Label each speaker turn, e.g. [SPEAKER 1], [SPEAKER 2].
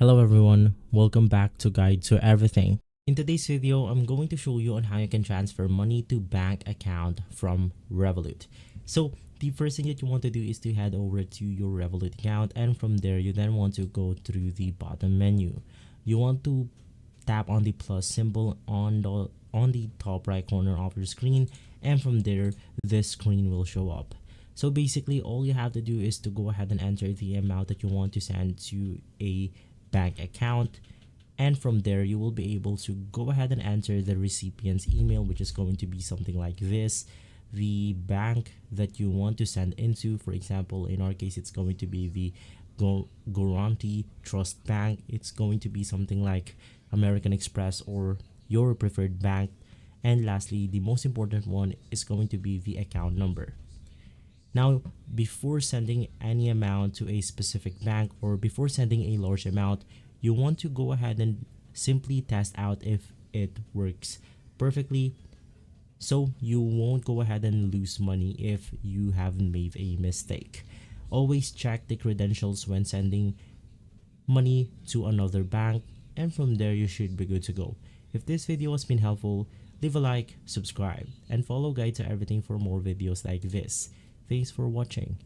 [SPEAKER 1] Hello everyone, welcome back to Guide to Everything. In today's video, I'm going to show you on how you can transfer money to bank account from Revolut. So the first thing that you want to do is to head over to your Revolut account, and from there you then want to go through the bottom menu. You want to tap on the plus symbol on the top right corner of your screen, and from there this screen will show up. So basically all you have to do is to go ahead and enter the amount that you want to send to a bank account, and from there you will be able to go ahead and enter the recipient's email, which is going to be something like this, the bank that you want to send into. For example, in our case, it's going to be the Guarantee Trust Bank. It's going to be something like American Express or your preferred bank. And lastly, the most important one is going to be the account number. Now, before sending any amount to a specific bank or before sending a large amount, you want to go ahead and simply test out if it works perfectly, so you won't go ahead and lose money if you haven't made a mistake. Always check the credentials when sending money to another bank, and from there you should be good to go. If this video has been helpful, leave a like, subscribe, and follow Guide to Everything for more videos like this. Thanks for watching.